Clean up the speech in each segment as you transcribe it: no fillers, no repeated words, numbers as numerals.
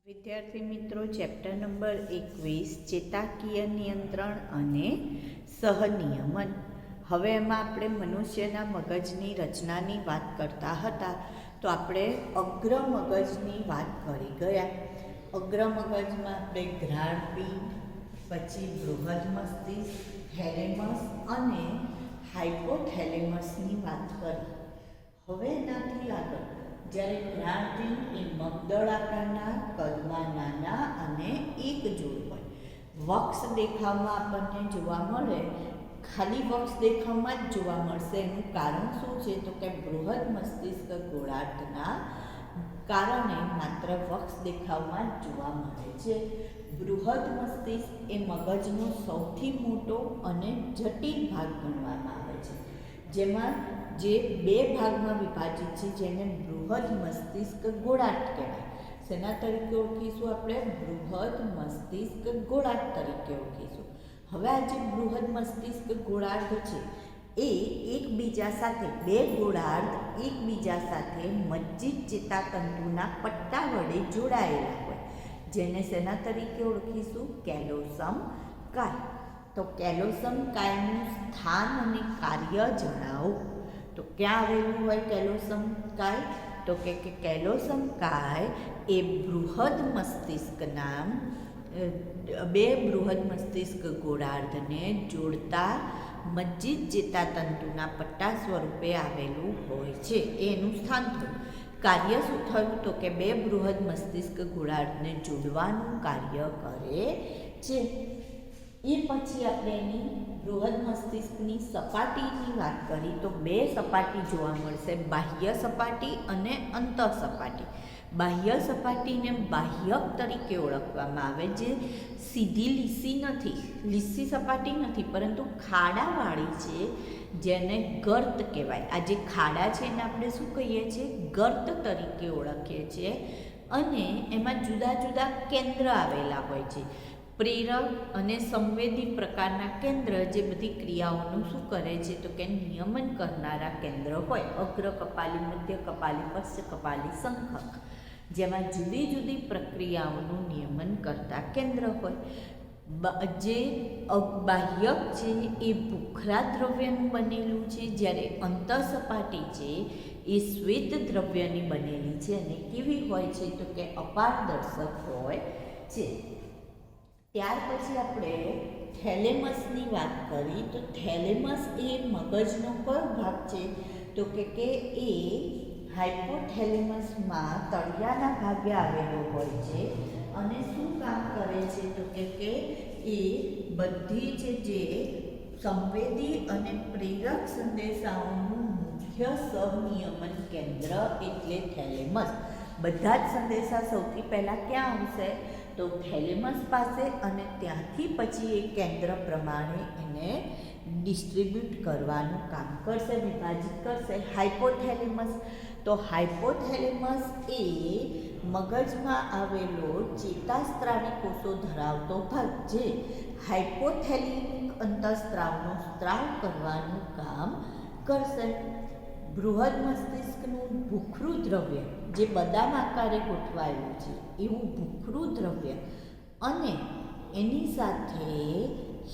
વિદ્યાર્થી મિત્રો, chapter number 21 ચેતાકીય નિયંત્રણ અને સહનિયમન. હવે એમાં આપણે મનુષ્યના મગજની રચનાની વાત કરતા હતા, તો આપણે અગ્ર મગજની વાત કરી ગયા. અગ્ર મગજમાં આપણે ઘ્રાણપિંડ, પછી બૃહદ મસ્તિષ્ક, થેલેમસ અને હાઇપોથેલેમસની વાત કરી. હવે એનાથી આગળ જ્યારે ઘ્રાણપિંડ એ મગદળ આકારના, કદમાં નાના અને એક જોડ હોય. વક્ષ દેખાવમાં આપણને જોવા મળે, ખાલી વક્ષ દેખાવમાં જ જોવા મળશે. એનું કારણ શું છે? તો કે બૃહદ મસ્તિષ્ક ગોળાર્ધના કારણે માત્ર વક્ષ દેખાવમાં જ જોવા મળે છે. બૃહદ મસ્તિષ્ક એ મગજનો સૌથી મોટો અને જટિલ ભાગ ગણવામાં આવે છે, જેમાં જે બે ભાગમાં વિભાજિત છે, જેને બૃહદ મસ્તિષ્ક ગોળાર્ધ કહેવાય. શેના તરીકે ઓળખીશું આપણે? બૃહદ મસ્તિષ્ક ગોળાર્ધ તરીકે ઓળખીશું. હવે આ જે બૃહદ મસ્તિષ્ક ગોળાર્ધ છે એ એકબીજા સાથે, બે ગોળાર્ધ એકબીજા સાથે મજ્જિત ચેતાતંતુના પટ્ટા વડે જોડાયેલા હોય, જેને શેના તરીકે ઓળખીશું? કેલોસમ કાય. તો કેલોસમ કાયનું સ્થાન અને કાર્ય જણાવો. તો ક્યાં આવેલું હોય કેલોસમ કાય? તો કે કેલોસમ કાય એ બૃહદ મસ્તિષ્કના બે બૃહદ મસ્તિષ્ક ગોળાર્ધને જોડતા મજ્જિત ચેતાતંતુના પટ્ટા સ્વરૂપે આવેલું હોય છે. એનું સ્થાન થયું. કાર્ય શું થયું? તો કે બે બૃહદ મસ્તિષ્ક ગોળાર્ધને જોડવાનું કાર્ય કરે છે. એ પછી આપણે એની બૃહદ મસ્તિષ્કની સપાટીની વાત કરી, તો બે સપાટી જોવા મળશે, બાહ્ય સપાટી અને અંતઃ સપાટી. બાહ્ય સપાટીને બાહ્યક તરીકે ઓળખવામાં આવે, જે સીધી લીસી સપાટી નથી, પરંતુ ખાડાવાળી છે, જેને ગર્ત કહેવાય. આ જે ખાડા છે એને આપણે શું કહીએ છીએ? ગર્ત તરીકે ઓળખીએ છીએ. અને એમાં જુદા જુદા કેન્દ્ર આવેલા હોય છે, પ્રેરક અને સંવેદી પ્રકારના કેન્દ્ર, જે બધી ક્રિયાઓનું શું કરે છે? તો કે નિયમન કરનારા કેન્દ્ર હોય. અગ્ર કપાલી, મધ્ય કપાલી, પશ્ચ કપાલી, શંખક, જેમાં જુદી જુદી પ્રક્રિયાઓનું નિયમન કરતા કેન્દ્ર હોય. જે બાહ્યક છે એ ભૂખરા દ્રવ્યનું બનેલું છે, જ્યારે અંતઃસપાટી છે એ શ્વેત દ્રવ્યની બનેલી છે. અને કેવી હોય છે? તો કે અપારદર્શક હોય છે. ત્યાર પછી આપણે થેલેમસની વાત કરી. તો થેલેમસ એ મગજનો કયો ભાગ છે? તો કે એ હાઇપોથેલેમસમાં તળિયાના ભાગે આવેલો હોય છે. અને શું કામ કરે છે? તો કે એ બધી જે સંવેદી અને પ્રેરક સંદેશાઓનું મુખ્ય સહનિયમન કેન્દ્ર એટલે થેલેમસ. બધા જ સંદેશા સૌથી પહેલાં ક્યાં આવશે? તો થેલેમસ પાસે, અને ત્યાંથી પછી એ કેન્દ્ર પ્રમાણે એને ડિસ્ટ્રીબ્યુટ કરવાનું કામ કરશે, વિભાજિત કરશે. હાઇપોથેલેમસ, તો હાઇપોથેલેમસ એ મગજમાં આવેલો ચેતાસ્ત્રાવી કોષો ધરાવતો ભાગ, જે હાઇપોથેલેમિક અંતઃસ્ત્રાવનો સ્ત્રાવ કરવાનું કામ કરશે. બૃહદ મસ્તિષ્કનું ભૂખરું દ્રવ્ય, જે બદામ આકારે ગોઠવાયેલું છે એવું ભૂખરું દ્રવ્ય, અને એની સાથે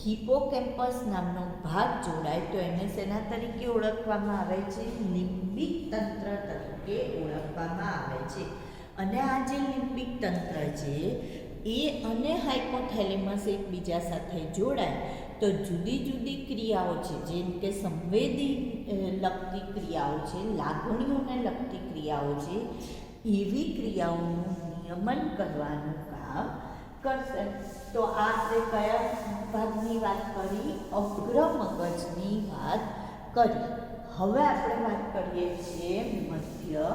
હિપોકેમ્પસ નામનો ભાગ જોડાય, તો એને શેના તરીકે ઓળખવામાં આવે છે? લિમ્બિક તંત્ર તરીકે ઓળખવામાં આવે છે. અને આ જે લિમ્બિક તંત્ર છે એ અને હાઇપોથેલેમસ એકબીજા સાથે જોડાય તો જુદી જુદી ક્રિયાઓ છે, જેમ કે સંવેદી લગતી ક્રિયાઓ છે, લાગણીઓને લગતી ક્રિયાઓ છે, એવી ક્રિયાઓનું નિયમન કરવાનું કામ કરશે. તો આ આપણે કયા ભાગની વાત કરી? અગ્ર મગજની વાત કરી. હવે આપણે વાત કરીએ છીએ મધ્ય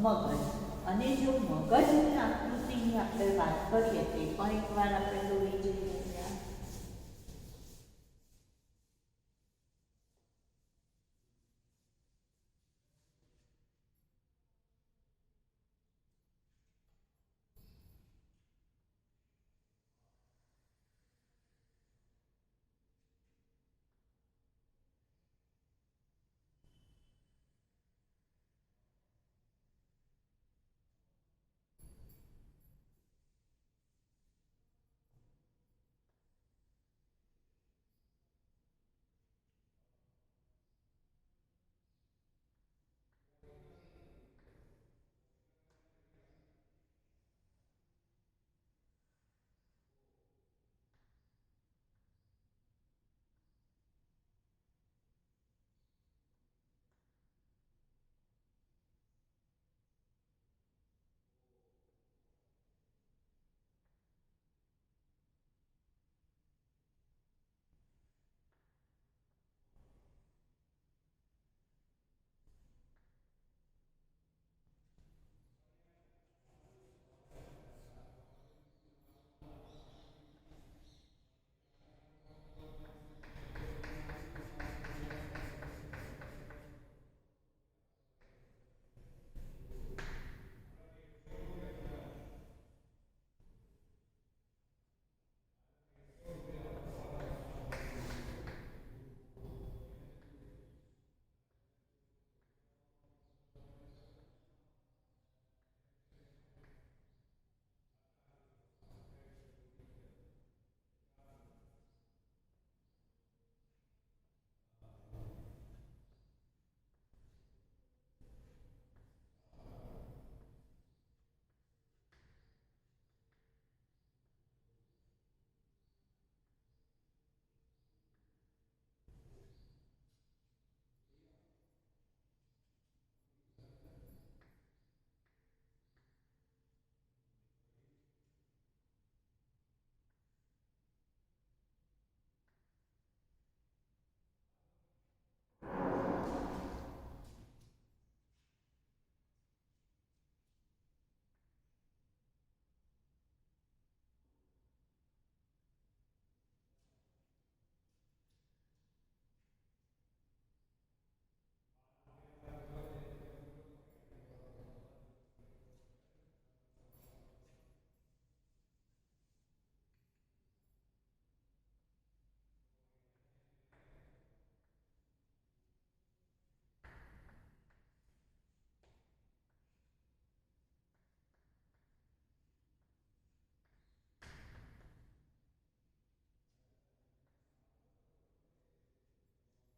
મગજ. અને જો મગજની આકૃતિની આપણે વાત કરીએ તે પણ એકવાર આપણે દોરી જઈએ.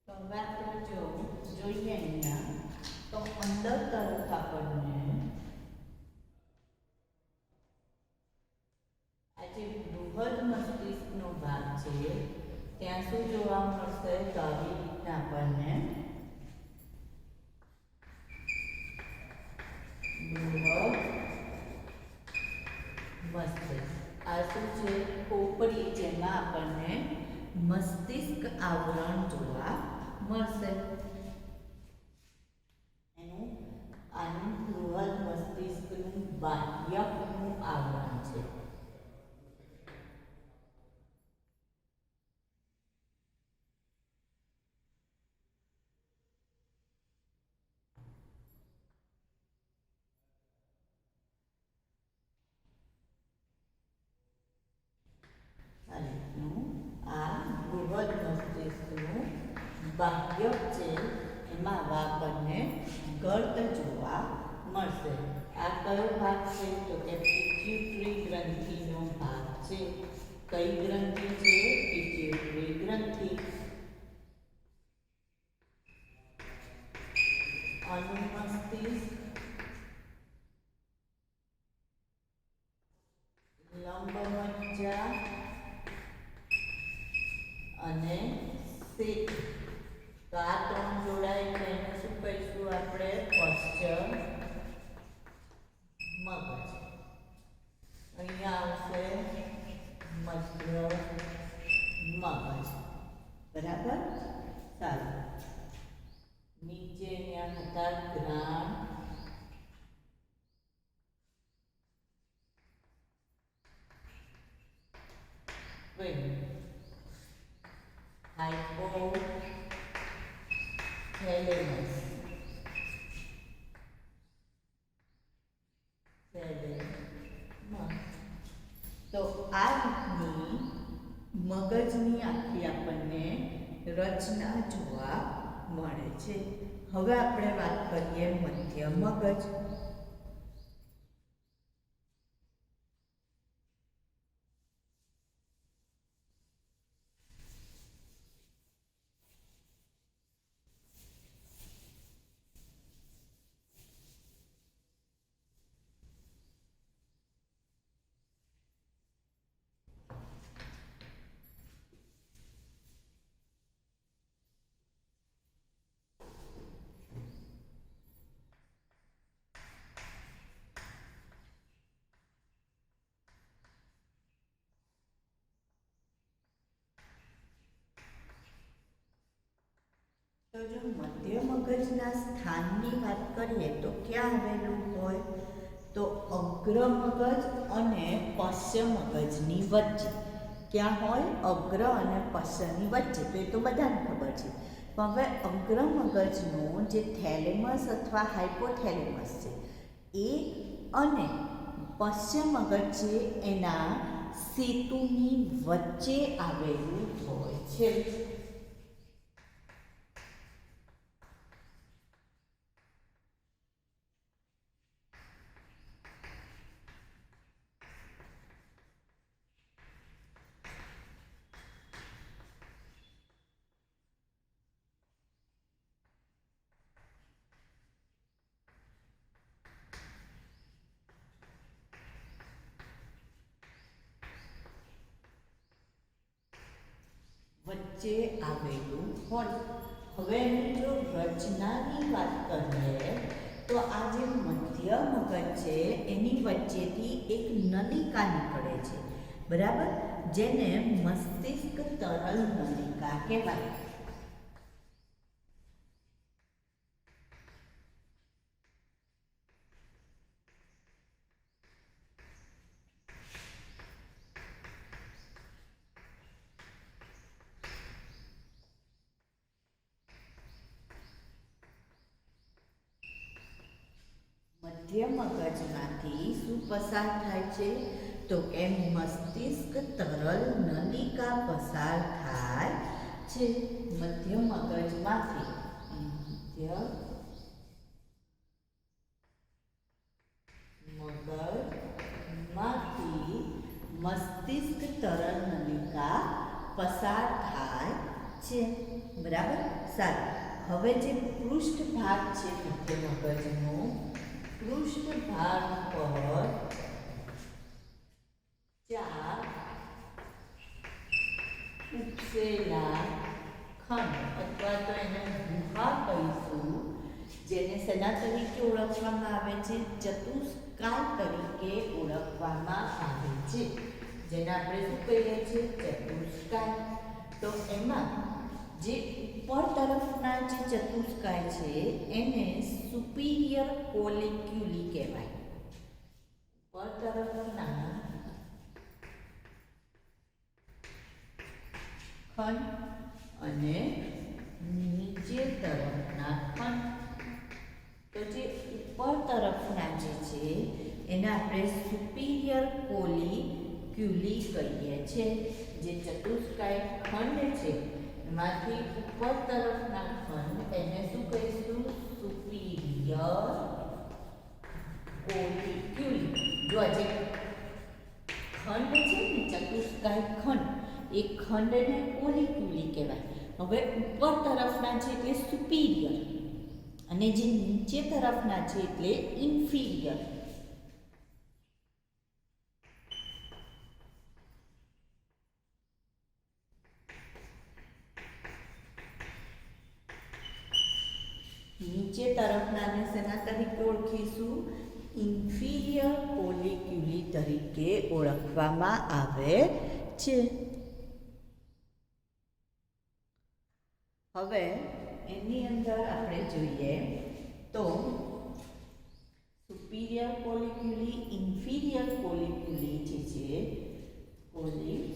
તો હવે આપણે જોઈએ અહીંયા તો અંદર તરફ આપણને આ જે બૃહદ મસ્તિષ્કનો ભાગ છે ત્યાં શું જોવા મળશે તો આવી રીતના આપણને બૃહદ મસ્તિષ્ક આ શું છે ખોપરી જેમાં આપણને મસ્તિષ્ક આવરણ જોવા મળશે એનું આનું બૃહદ મસ્તિષ્કનું બાહ્યકનું આવરણ છે બૃહદ મસ્તિષ્કનું બાહ્યક છે એમાં આપણને ગર્ત જોવા મળશે આ કયો ભાગ છે તો કે પિટ્યુટરી ગ્રંથિનો ભાગ છે કઈ ગ્રંથિ છે પિટ્યુટરી ગ્રંથિ અનુમસ્તિષ્ક લંબમજ્જા અને શેખ તો આ ત્રણ જોડાય તો એને શું કહીશું આપણે પશ્ચિમ મગજ અહીંયા આવશે મધ્ય મગજ બરાબર સારું નીચે અહીંયા હતા ગ્રાણ hypothalamus તો આ રીતની મગજની આખી આપણને રચના જોવા મળે છે હવે આપણે વાત કરીએ મધ્ય મગજ તો જો મધ્ય મગજના સ્થાનની વાત કરીએ તો ક્યાં આવેલું હોય તો અગ્ર મગજ અને પશ્ચ મગજની વચ્ચે ક્યાં હોય અગ્ર અને પશ્ચની વચ્ચે તો એ તો બધાને ખબર છે પણ હવે અગ્ર મગજનો જે થેલેમસ અથવા હાઇપોથેલેમસ છે એ અને પશ્ચ મગજ છે એના સેતુની વચ્ચે આવેલું હોય છે વચ્ચે આવેલું હોય હવે એની જો રચનાની વાત કરીએ તો આ જે મધ્ય મગજ છે એની વચ્ચેથી એક નલિકા નીકળે છે બરાબર જેને મસ્તિષ્ક તરલ નલિકા કહેવાય મધ્ય મગજમાંથી શું પસાર થાય છે તો કે મસ્તિષ્ક તરલ નલિકા પસાર થાય છે મધ્ય મગજમાંથી મસ્તિષ્ક તરલ નલિકા પસાર થાય છે બરાબર સારું. હવે જે પૃષ્ઠભાગ છે મધ્ય મગજનો, પૃષ્ઠભાગ પર 4 ઉપસેલા ખંડ અથવા તો એને ગુહા કહીશું, જેને શેના તરીકે ઓળખવામાં આવે છે? ચતુષ્કાય તરીકે ઓળખવામાં આવે છે, જેને આપણે શું કહીએ છીએ? ચતુષ્કાય. તો એમાં જે ઉપર તરફના જે ચતુષ્કાય છે એને સુપીરિયર કોલિક્યુલી કહેવાય. ઉપર તરફના ખંડ અને નીચે તરફના ખંડ. તો જે ઉપર તરફના જે છે એને આપણે સુપીરિયર કોલિક્યુલી કહીએ છીએ. જે ચતુષ્કાય ખંડ છે એમાંથી ઉપર તરફના ખંડ એને શું કહીશું? સુપીરિયર કોલિક્યુલી. જો આ જે ખંડ છે ને ચતુષ્કાય ખંડ, એ ખંડને કોલિક્યુલી કહેવાય. હવે ઉપર તરફના છે એટલે સુપીરિયર અને જે નીચે તરફના છે એટલે ઇન્ફિરિયર. નીચે તરફનાને શેના તરીકે ઓળખીશું? ઇન્ફિરિયર કોલિક્યુલી તરીકે ઓળખવામાં આવે છે. હવે એની અંદર આપણે જોઈએ તો સુપીરિયર કોલિક્યુલી, ઇન્ફિરિયર કોલિક્યુલી જે છે કોલિક્યુલી,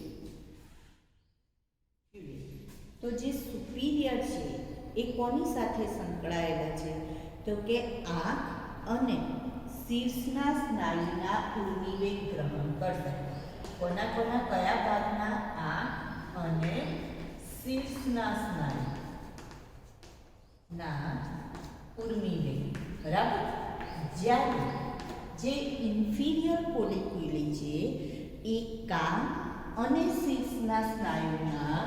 તો જે સુપીરિયર છે એ કોની સાથે સંકળાયેલા છે? તો કે આંખ અને શીર્ષના સ્નાયુના ઉર્મિવેગ ગ્રહણ કરતા. કોના કોના કયા ભાગના? આંખ અને શીર્ષના સ્નાયુ ના ઉર્મિવેગ. બરાબર. જ્યારે જે ઇન્ફિરિયર કોલિક્યુલી છે એ કાન અને શીર્ષના સ્નાયુના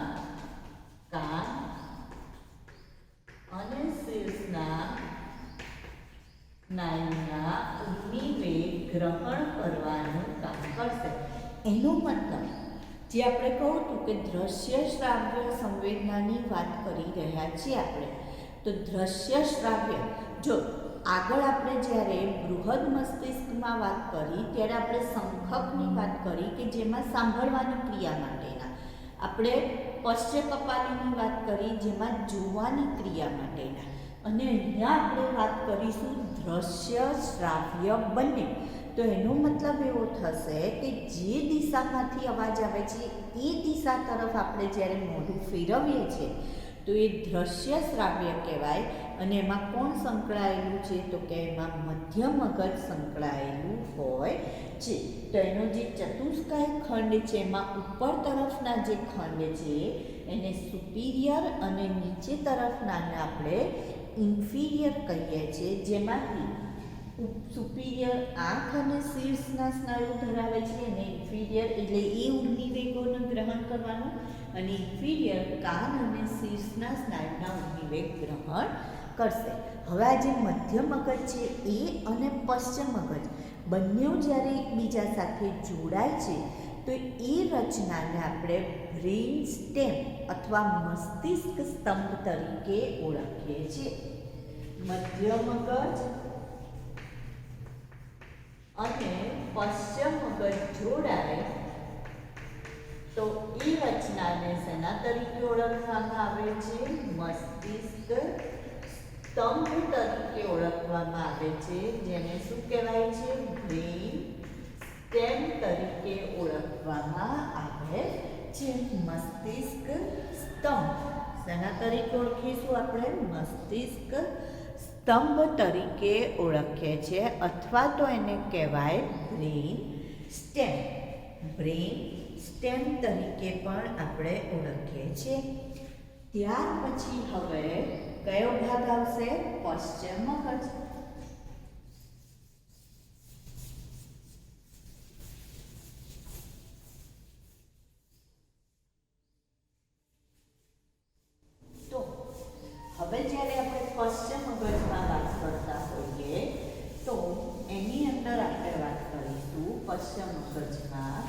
કાન અને શીર્ષના સ્નાયુના ઉર્મિવેગ ગ્રહણ કરવાનું કામ કરશે. એનો મતલબ જે આપણે કહું હતું કે દ્રશ્ય શ્રાવ્ય સંવેદનાની વાત કરી રહ્યા છીએ આપણે, તો દ્રશ્ય શ્રાવ્ય, જો આગળ આપણે જ્યારે બૃહદ મસ્તિષ્કમાં વાત કરી ત્યારે આપણે શંખકની વાત કરી કે જેમાં સાંભળવાની ક્રિયા માટેના, આપણે પશ્ચ કપાલીની વાત કરી જેમાં જોવાની ક્રિયા માટેના, અને અહીંયા આપણે વાત કરીશું દ્રશ્ય શ્રાવ્ય બંને. તો એનો મતલબ એવો થશે કે જે દિશામાંથી અવાજ આવે છે એ દિશા તરફ આપણે જ્યારે મોઢું ફેરવીએ છીએ તો એ દ્રશ્ય શ્રાવ્ય કહેવાય. અને એમાં કોણ સંકળાયેલું છે? તો કે એમાં મધ્ય મગજ સંકળાયેલું હોય છે. તો એનો જે ચતુષ્કાય ખંડ છે એમાં ઉપર તરફના જે ખંડ છે એને સુપીરિયર અને નીચે તરફનાને આપણે ઇન્ફિરિયર કહીએ છીએ, જેમાંથી સુપીરિયર આંખ અને શીર્ષના સ્નાયુ ધરાવે છે અને ઇન્ફિરિયર એટલે એ ઉર્મિવેગોનું ગ્રહણ કરવાનું, અને ઇન્ફિરિયર કાન અને શીર્ષના સ્નાયુના ઉર્મિવેગ ગ્રહણ કરશે. હવે આ જે મધ્ય મગજ છે એ અને પશ્ચિમ મગજ બંને જ્યારે એકબીજા સાથે જોડાય છે તો એ રચનાને આપણે બ્રેઇન સ્ટેમ અથવા મસ્તિષ્ક સ્તંભ તરીકે ઓળખીએ છીએ. મધ્ય મગજ અને પશ્ચિમ મગજ જોડાય તો એ રચનાને શેના તરીકે ઓળખવામાં આવે છે? મસ્તિષ્ક સ્તંભ તરીકે ઓળખવામાં આવે છે, જેને શું કહેવાય છે? બ્રેઇન સ્ટેમ તરીકે ઓળખવામાં આવે છે. મસ્તિષ્ક સ્તંભ શેના તરીકે ઓળખીશું આપણે? મસ્તિષ્ક સ્તંભ તરીકે ઓળખીએ છીએ, અથવા તો એને કહેવાય બ્રેઇન સ્ટેમ. બ્રેઇન સ્ટેમ તરીકે પણ આપણે ઓળખીએ છીએ. ત્યાર પછી હવે કયો ભાગ આવશે? પશ્ચિમ મગજ. તો મગજમાં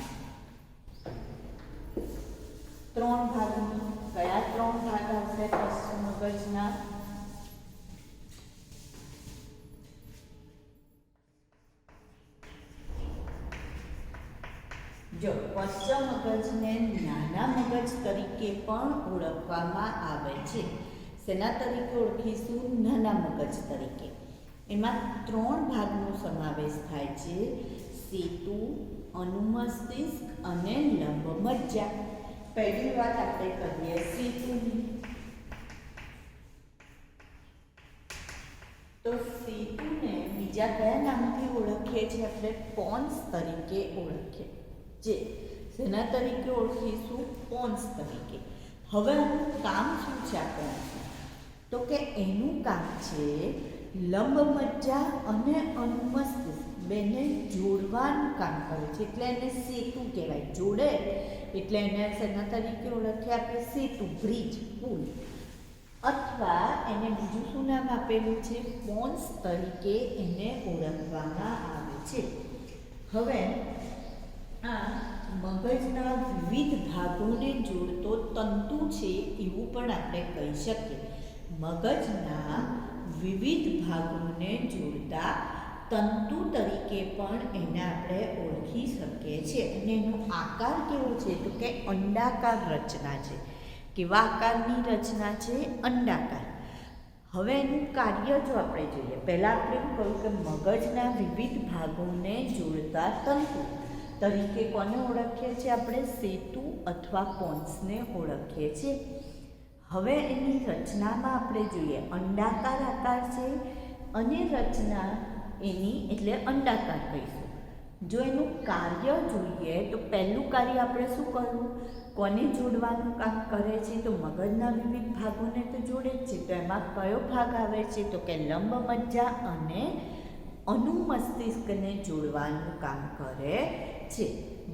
3 ભાગની કયા 3 ભાગ આવશે પશ્ચ મગજના? જો પશ્ચ મગજને નાના મગજ તરીકે પણ ઓળખવામાં આવે છે. શેના તરીકે ઓળખીશું? નાના મગજ તરીકે. એમાં 3 ભાગનો સમાવેશ થાય છે: સેતુ, અનુમસ્તિષ્ક અને લંબમજ્જા. પહેલી વાત આપણે કરીએ સેતુની. તો સેતુને બીજા કયા નામથી ઓળખીએ છીએ? આપણે પોન્સ તરીકે ઓળખીએ જે શેના તરીકે ઓળખીશું? પોન્સ તરીકે. હવે એનું કામ શું છે આ પોન્સનું? તો કે એનું કામ છે લંબમજ્જા અને અનુમસ્તિષ્ક બેને જોડવાનું કામ કરે છે, એટલે એને સેતુ કહેવાય. જોડે એટલે એને શેના તરીકે ઓળખીએ આપણે? સેતુ, બ્રિજ, પુલ. અથવા એને બીજું શું નામ આપેલું છે? પોન્સ તરીકે એને ઓળખવામાં આવે છે. હવે આ મગજના વિવિધ ભાગોને જોડતો તંતુ છે એવું પણ આપણે કહી શકીએ. મગજના વિવિધ ભાગોને જોડતા તંતુ તરીકે પણ એને આપણે ઓળખી શકીએ છીએ. અને એનો આકાર કેવો છે? તો કે અંડાકાર રચના છે. કેવા આકારની રચના છે? અંડાકાર. હવે એનું કાર્ય જો આપણે જોઈએ, પહેલાં આપણે એમ કહ્યું કે મગજના વિવિધ ભાગોને જોડતા તંતુ તરીકે કોને ઓળખીએ છીએ આપણે? સેતુ અથવા પોન્સને ઓળખીએ છીએ. હવે એની રચનામાં આપણે જોઈએ, અંડાકાર આકાર છે અને રચના એની એટલે અંડાકાર કહીશું. જો એનું કાર્ય જોઈએ તો પહેલું કાર્ય આપણે શું કરવું? કોને જોડવાનું કામ કરે છે? તો મગજના વિવિધ ભાગોને તો જોડે જ છે. તો એમાં કયો ભાગ આવે છે? તો કે લંબમજ્જા અને અનુમસ્તિષ્કને જોડવાનું કામ કરે છે.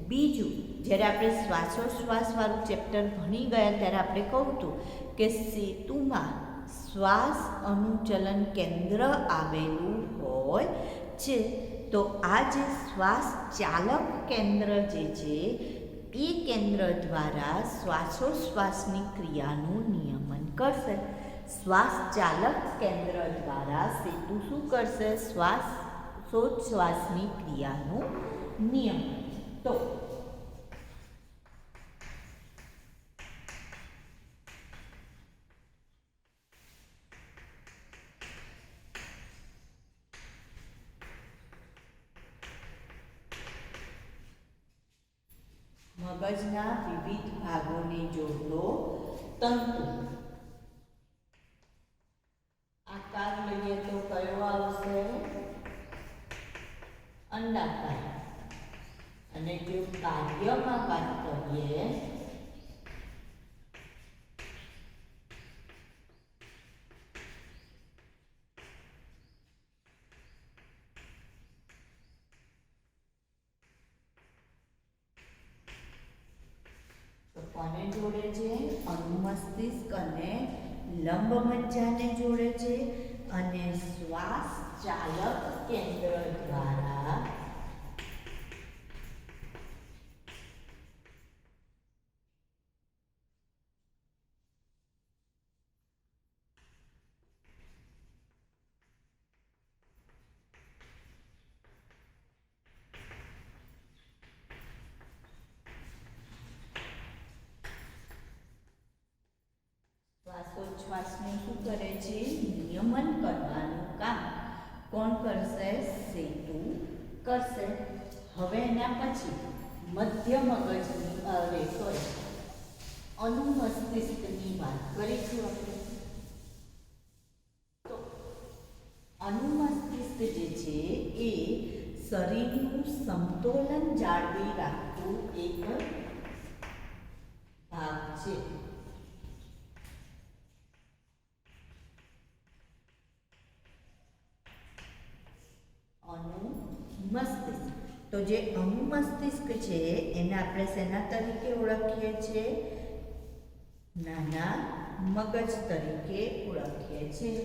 બીજું, જ્યારે આપણે શ્વાસોશ્વાસવાળું ચેપ્ટર ભણી ગયા ત્યારે આપણે કહું હતું કે સેતુમાં શ્વાસ અનુચલન કેન્દ્ર આવેલું હોય છે. તો આ જે શ્વાસ ચાલક કેન્દ્ર જે છે એ કેન્દ્ર દ્વારા શ્વાસોશ્વાસની ક્રિયાનું નિયમન કરશે. શ્વાસ ચાલક કેન્દ્ર દ્વારા સેતુ શું કરશે? શ્વાસોચ્છ્વાસની ક્રિયાનું નિયમન. તો મગજના વિવિધ ભાગોને જોડતો તંતુ. આકાર લઈએ તો કયો આવશે? અંડાકાર. અને જો કાર્યમાં વાત કરીએ તો કોને જોડે છે? અનુમસ્તિષ્ક અને લંબમજ્જાને જોડે છે. અને શ્વાસ ચાલક કેન્દ્ર દ્વારા શ્વાસોચ્છ્વાસનું શું કરે છે? નિયમન કરવાનું કામ કોણ કરશે? સેતુ કરશે. હવે એના પછી મધ્ય મગજની અનુમસ્તિષ્કની વાત કરીશું આપણે. તો અનુમસ્તિષ્ક જે છે એ શરીરનું સમતોલન જાળવી રાખતું એક ભાગ છે. અનુમસ્તિષ્ક. તો જે અનુમસ્તિષ્ક છે એને આપણે શેના તરીકે ઓળખીએ છીએ? નાના મગજ તરીકે ઓળખીએ છીએ.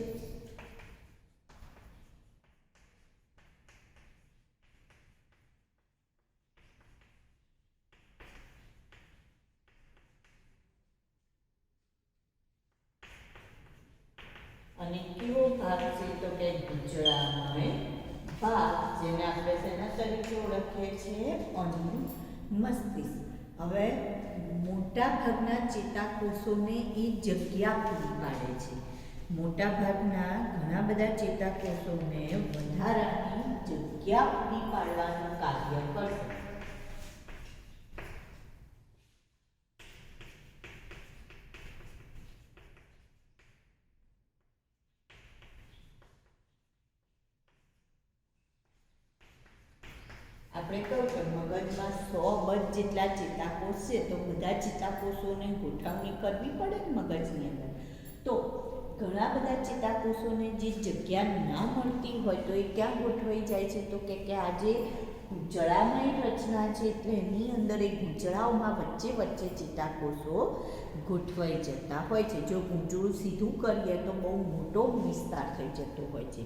ગુંચળામય ભાગ, જેને આપણે શેના તરીકે ઓળખીએ છીએ? અનુમસ્તિષ્ક. હવે મોટા ભાગના ચેતાકોષોને એ જગ્યા પૂરી પાડે છે. મોટા ભાગના ઘણા બધા ચેતાકોષોને વધારાની જગ્યા પૂરી પાડવાનું કાર્ય કરશે. આપણે કહ્યું કે મગજમાં 100 અબજ જેટલા ચેતાકોષ છે, તો બધા ચેતાકોષોને ગોઠવણી કરવી પડે ને મગજની અંદર. તો ઘણા બધા ચેતાકોષોને જે જગ્યા ના મળતી હોય તો એ ક્યાં ગોઠવાઈ જાય છે? તો કે આ જે ગુંચળામય રચના છે, એટલે એની અંદર એ ગુંચળાઓમાં વચ્ચે વચ્ચે ચેતાકોષો ગોઠવાઈ જતા હોય છે. જો ગુંચળું સીધું કરીએ તો બહુ મોટો વિસ્તાર થઈ જતો હોય છે,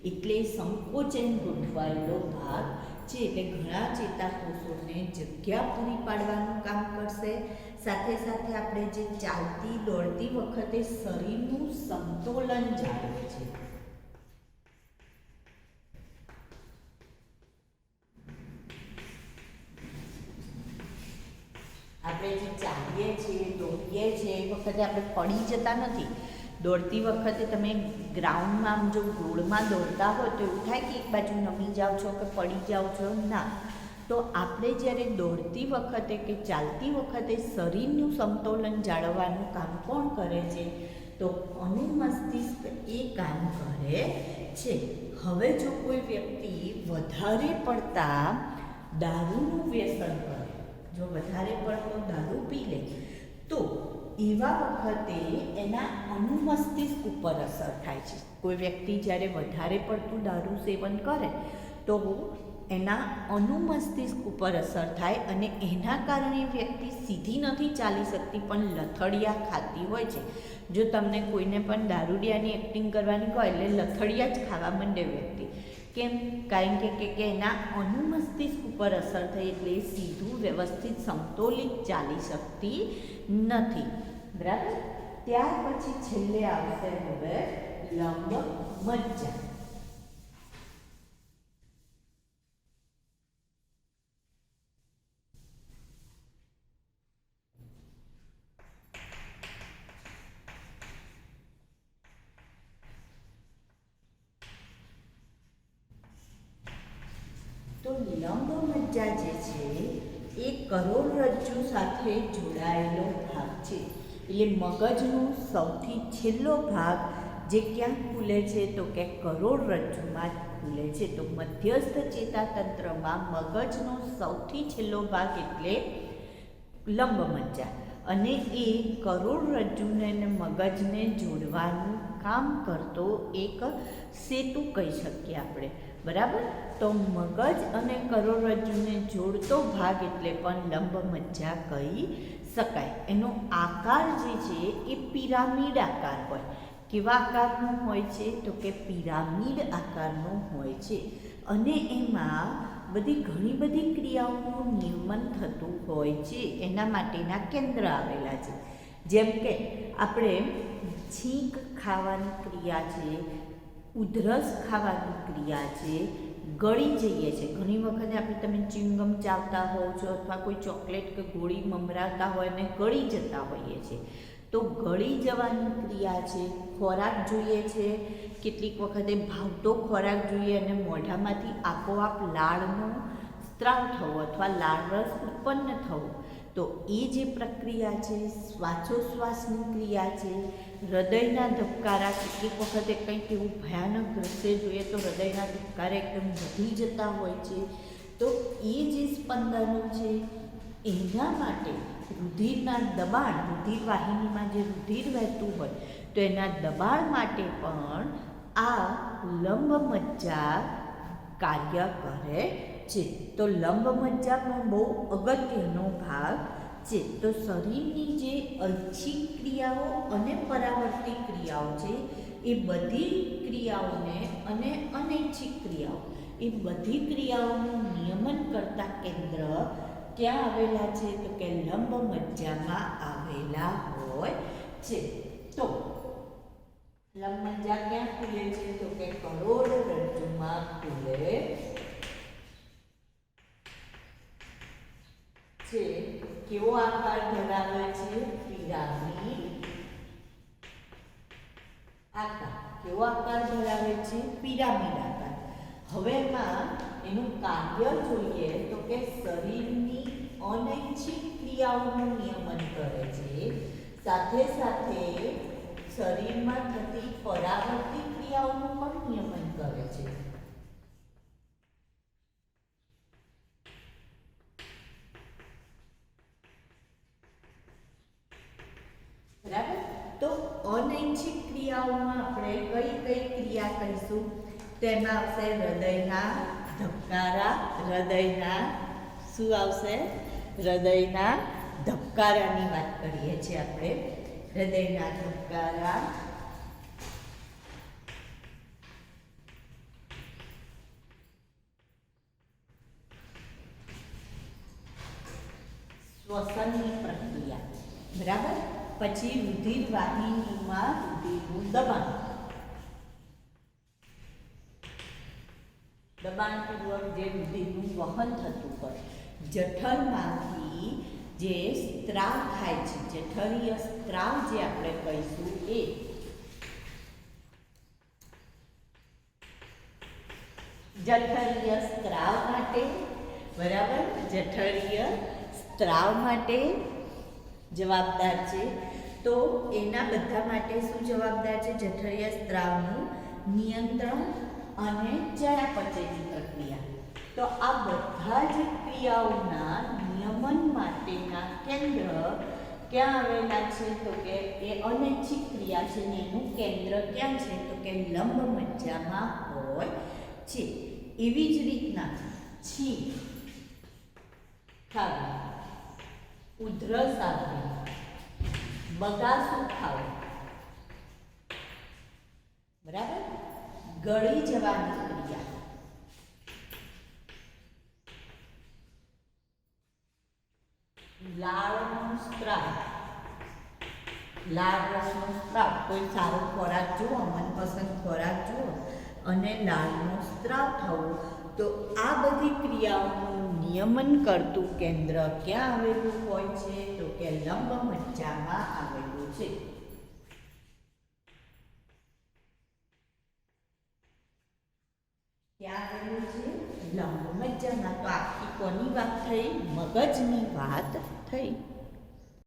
એટલે સંકોચન ગોઠવાયેલો ભાગ છે. એટલે ઘણા ચેતાકોષોને જગ્યા પૂરી પાડવાનું કામ કરશે. સાથે સાથે આપણે જે ચાલતી દોડતી વખતે શરીરનું સમતોલન જાળવે છે. આપણે જે ચાલીએ છીએ, દોડીએ છીએ એ વખતે આપણે પડી જતા નથી. દોડતી વખતે તમે ગ્રાઉન્ડમાં આમ જો રોડમાં દોડતા હોય તો એવું થાય કે એક બાજુ નમી જાઓ છો કે પડી જાઓ છો. ના, તો આપણે જ્યારે દોડતી વખતે કે ચાલતી વખતે શરીરનું સમતોલન જાળવવાનું કામ કોણ કરે છે? તો અનુમસ્તિષ્ક એ કામ કરે છે. હવે જો કોઈ વ્યક્તિ વધારે પડતા દારૂનું વ્યસન કરે, જો વધારે પડતો દારૂ પી લે, તો એવા વખતે એના અનુમસ્તિષ્ક ઉપર અસર થાય છે. કોઈ વ્યક્તિ જ્યારે વધારે પડતું દારૂ સેવન કરે તો એના અનુમસ્તિષ્ક ઉપર અસર થાય અને એના કારણે વ્યક્તિ સીધી નથી ચાલી શકતી, પણ લથડિયા ખાતી હોય છે. જો તમને કોઈને પણ દારૂડિયાની એક્ટિંગ કરવાની કહો એટલે લથડિયા જ ખાવા માંડે વ્યક્તિ. કેમ? કારણ કે એના અનુમસ્તિષ્ક ઉપર અસર થઈ, એટલે સીધું વ્યવસ્થિત સમતોલિત ચાલી શકતી નથી. બરાબર? ત્યાર પછી છેલ્લે આવશે હવે લંબ મજ્જા. તો લંબ મજ્જા જે છે એ કરોડરજ્જુ સાથે જોડાયેલો ભાગ છે. એટલે મગજનો સૌથી છેલ્લો ભાગ જે ક્યાં ખુલે છે? તો કે કરોડરજ્જુમાં જ ખુલે છે. તો મધ્યસ્થ ચેતાતંત્રમાં મગજનો સૌથી છેલ્લો ભાગ એટલે લંબ મજ્જા, અને એ કરોડરજ્જુને અને મગજને જોડવાનું કામ કરતો એક સેતુ કહી શકીએ આપણે. બરાબર? તો મગજ અને કરોડરજ્જુને જોડતો ભાગ એટલે પણ લંબ મજ્જા કહી શકાય. એનો આકાર જે છે એ પિરામિડ આકાર હોય. કેવા આકારનો હોય છે? તો કે પિરામિડ આકારનો હોય છે, અને એમાં ઘણી બધી ક્રિયાઓનું નિર્માણ થતું હોય છે. એના માટેના કેન્દ્ર આવેલા છે. જેમ કે આપણે છીંક ખાવાની ક્રિયા છે, ઉધરસ ખાવાની ક્રિયા છે, ગળી જઈએ છીએ. ઘણી વખતે આપણે તમે ચ્યુઇંગમ ચાવતા હોવ છો અથવા કોઈ ચોકલેટ કે ગોળી મમરાતા હોય અને ગળી જતા હોઈએ છીએ, તો ગળી જવાની ક્રિયા છે. ખોરાક જોઈએ છે, કેટલીક વખતે ભાવતો ખોરાક જોઈએ અને મોઢામાંથી આપોઆપ લાળનો સ્ત્રાવ થવો અથવા લાળરસ ઉત્પન્ન થવો, તો એ જે પ્રક્રિયા છે. શ્વાસોશ્વાસની ક્રિયા છે. હૃદયના ધબકારા, કેટલીક વખતે કંઈક એવું ભયાનક દ્રશ્ય જોઈએ તો હૃદયના ધબકારા એકદમ વધી જતા હોય છે. તો એ જે સ્પંદનો છે એના માટે રુધિરના દબાણ, રુધિર વાહિનીમાં જે રુધિર વહેતું હોય તો એના દબાણ માટે પણ આ લંબ મજ્જા કાર્ય કરે છે. તો લંબ મજ્જા પણ બહુ અગત્યનો ભાગ છે. તો શરીરની જે ઐચ્છિક ક્રિયાઓ અને પરાવર્તિત ક્રિયાઓ છે એ બધી ક્રિયાઓને અને અનૈચ્છિક ક્રિયાઓ, એ બધી ક્રિયાઓનું નિયમન કરતા કેન્દ્ર ક્યાં આવેલા છે? તો કે લંબ મજ્જામાં આવેલા હોય છે. તો લંબમજ્જા ક્યાં ખુલે છે તો કે કરોડરજ્જુમાં ખુલે છે. કેવો આકાર ધરાવે છે? પિરામિડ આકાર. કેવો આકાર ધરાવે છે? પિરામિડ આકાર. હવે એમાં એનું કાર્ય જોઈએ તો કે શરીરની અનૈચ્છિક ક્રિયાઓનું નિયમન કરે છે, સાથે સાથે શરીરમાં થતી પરાવર્તિત ક્રિયાઓનું પણ નિયમન કરે છે. બરાબર. તો અનૈચ્છિક ક્રિયાઓમાં આપણે કઈ કઈ ક્રિયા કહીશું? તેમાં આવશે હૃદયના ધબકારા. હૃદયના શું આવશે? હૃદયના ધબકારાની વાત કરીએ છીએ આપણે. હૃદયના ધબકારા, શ્વસનની પ્રક્રિયા. બરાબર. પછી રુધિર વાહિનીમાં રુધિરનું દબાણ. દબાણપૂર્વક જે રુધિરનું વહન થતું હોય, જઠરમાંથી જે સ્ત્રાવ થાય છે, જઠરીય સ્ત્રાવ જે આપણે કહીશું એ જઠરીય સ્ત્રાવ માટે, બરાબર, જઠરીય સ્ત્રાવ માટે જવાબદાર છે. તો એના બધા માટે શું જવાબદાર છે? જઠરીય સ્ત્રાવનું નિયંત્રણ અને ચયાપચયની પ્રક્રિયા. તો આ બધા જ ક્રિયાઓના નિયમન માટેના કેન્દ્ર ક્યાં આવેલા છે તો કે એ અનૈચ્છિક ક્રિયા છે ને એનું કેન્દ્ર ક્યાં છે તો કે લંબમજ્જામાં હોય છે. એવી જ રીતના છીંક, ખાવું, ઉધરસ આવવી, બગાસું ખાવું, બરાબર, ગળી જવાની ક્રિયા, લાળનો સ્ત્રાવ, લાળ રસનો સ્ત્રાવ, કોઈ સારો ખોરાક જુઓ, મનપસંદ ખોરાક જુઓ અને લાળનો સ્ત્રાવ થવો, તો આ બધી ક્રિયાઓનું નિયમન કરતું કેન્દ્ર ક્યાં આવેલું હોય છે તો કે લંબમજ્જામાં આવેલું છે. ક્યાં આવેલું છે? લંબમજ્જામાં. તો આખી કોની વાત થઈ? મગજની વાત થઈ.